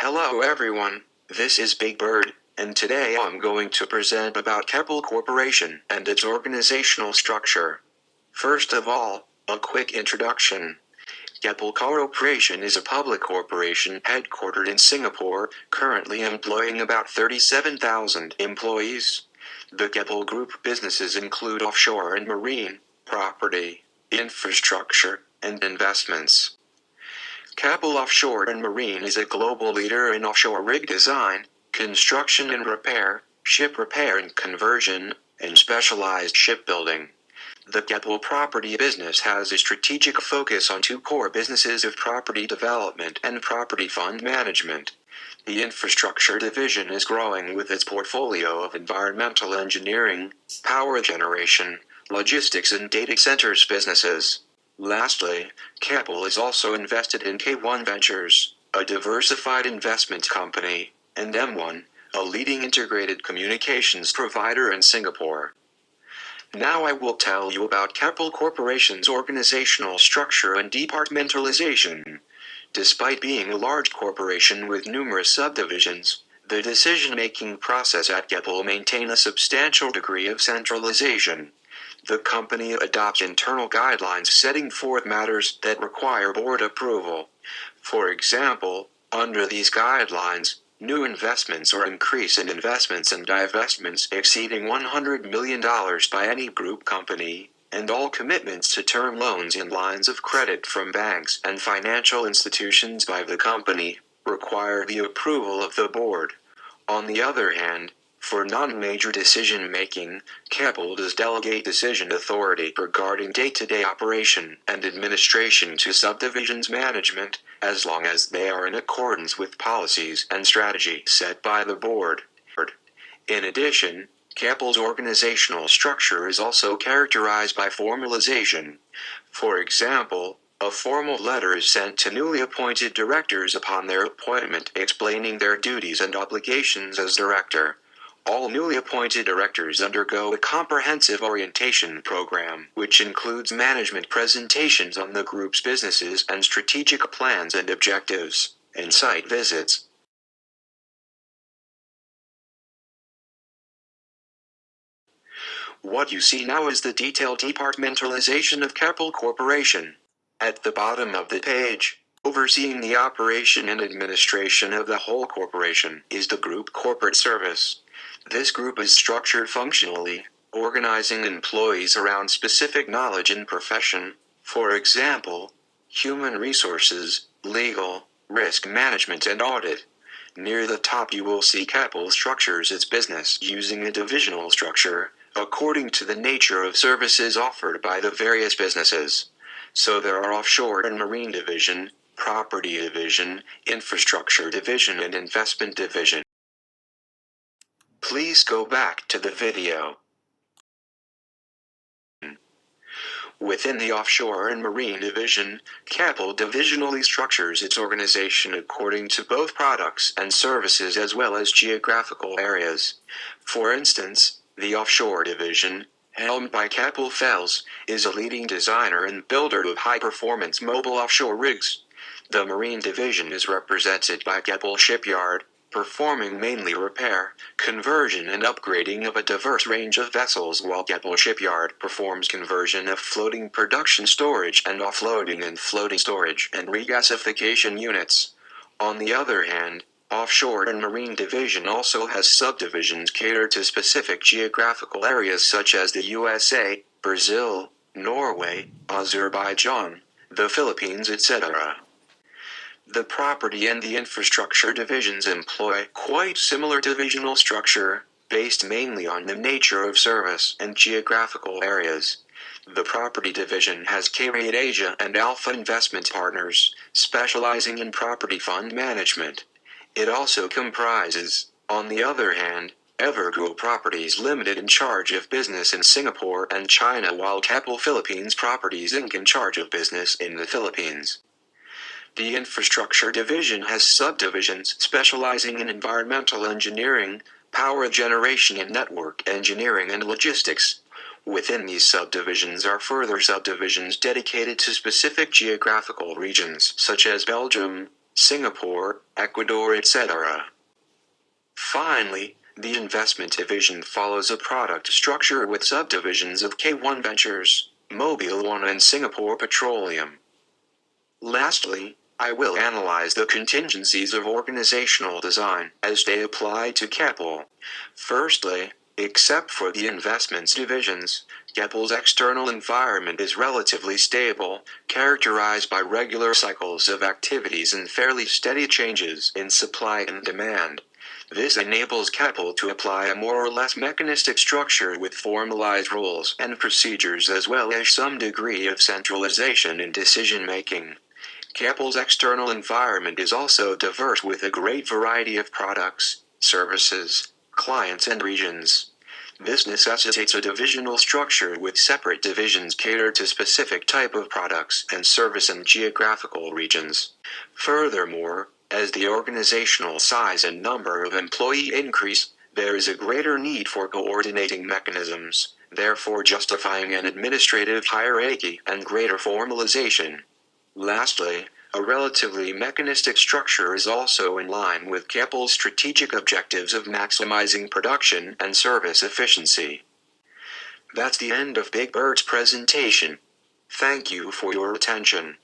Hello everyone, this is Big Bird, and today I'm going to present about Keppel Corporation and its organizational structure. First of all, a quick introduction. Keppel Corporation is a public corporation headquartered in Singapore, currently employing about 37,000 employees. The Keppel Group businesses include offshore and marine, property, infrastructure, and investments. Keppel Offshore and Marine is a global leader in offshore rig design, construction and repair, ship repair and conversion, and specialized shipbuilding. The Keppel property business has a strategic focus on two core businesses of property development and property fund management. The infrastructure division is growing with its portfolio of environmental engineering, power generation, logistics and data centers businesses. Lastly, Keppel is also invested in K1 Ventures, a diversified investment company, and M1, a leading integrated communications provider in Singapore. Now I will tell you about Keppel Corporation's organizational structure and departmentalization. Despite being a large corporation with numerous subdivisions, the decision-making process at Keppel maintains a substantial degree of centralization. The company adopts internal guidelines setting forth matters that require board approval. For example, under these guidelines, new investments or increase in investments and divestments exceeding $100 million by any group company, and all commitments to term loans and lines of credit from banks and financial institutions by the company, require the approval of the board. On the other hand, for non-major decision-making, Keppel does delegate decision authority regarding day-to-day operation and administration to subdivisions management, as long as they are in accordance with policies and strategy set by the board. In addition, Keppel's organizational structure is also characterized by formalization. For example, a formal letter is sent to newly appointed directors upon their appointment explaining their duties and obligations as director. All newly appointed directors undergo a comprehensive orientation program, which includes management presentations on the group's businesses and strategic plans and objectives, and site visits. What you see now is the detailed departmentalization of Keppel Corporation. At the bottom of the page, overseeing the operation and administration of the whole corporation, is the Group Corporate Service. This group is structured functionally, organizing employees around specific knowledge and profession, for example, human resources, legal, risk management and audit. Near the top you will see Keppel structures its business using a divisional structure, according to the nature of services offered by the various businesses. So there are offshore and marine division, property division, infrastructure division and investment division. Please go back to the video. Within the offshore and marine division, Keppel divisionally structures its organization according to both products and services as well as geographical areas. For instance, the offshore division, helmed by Keppel FELS, is a leading designer and builder of high-performance mobile offshore rigs. The marine division is represented by Keppel Shipyard, performing mainly repair, conversion and upgrading of a diverse range of vessels, while Keppel Shipyard performs conversion of floating production storage and offloading and floating storage and regasification units. On the other hand, offshore and marine division also has subdivisions catered to specific geographical areas such as the USA, Brazil, Norway, Azerbaijan, the Philippines, etc. The property and the infrastructure divisions employ quite similar divisional structure, based mainly on the nature of service and geographical areas. The property division has K-Rate Asia and Alpha Investment Partners, specializing in property fund management. It also comprises, on the other hand, Evergreen Properties Limited in charge of business in Singapore and China, while Keppel Philippines Properties Inc. in charge of business in the Philippines. The infrastructure division has subdivisions specializing in environmental engineering, power generation and network engineering and logistics. Within these subdivisions are further subdivisions dedicated to specific geographical regions such as Belgium, Singapore, Ecuador, etc. Finally, the investment division follows a product structure with subdivisions of K1 Ventures, Mobile One and Singapore Petroleum. Lastly, I will analyze the contingencies of organizational design as they apply to Keppel. Firstly, except for the investments divisions, Keppel's external environment is relatively stable, characterized by regular cycles of activities and fairly steady changes in supply and demand. This enables Keppel to apply a more or less mechanistic structure with formalized rules and procedures as well as some degree of centralization in decision-making. Keppel's external environment is also diverse with a great variety of products, services, clients and regions. This necessitates a divisional structure with separate divisions catered to specific type of products and service and geographical regions. Furthermore, as the organizational size and number of employee increase, there is a greater need for coordinating mechanisms, therefore justifying an administrative hierarchy and greater formalization. Lastly, a relatively mechanistic structure is also in line with Keppel's strategic objectives of maximizing production and service efficiency. That's the end of Big Bird's presentation. Thank you for your attention.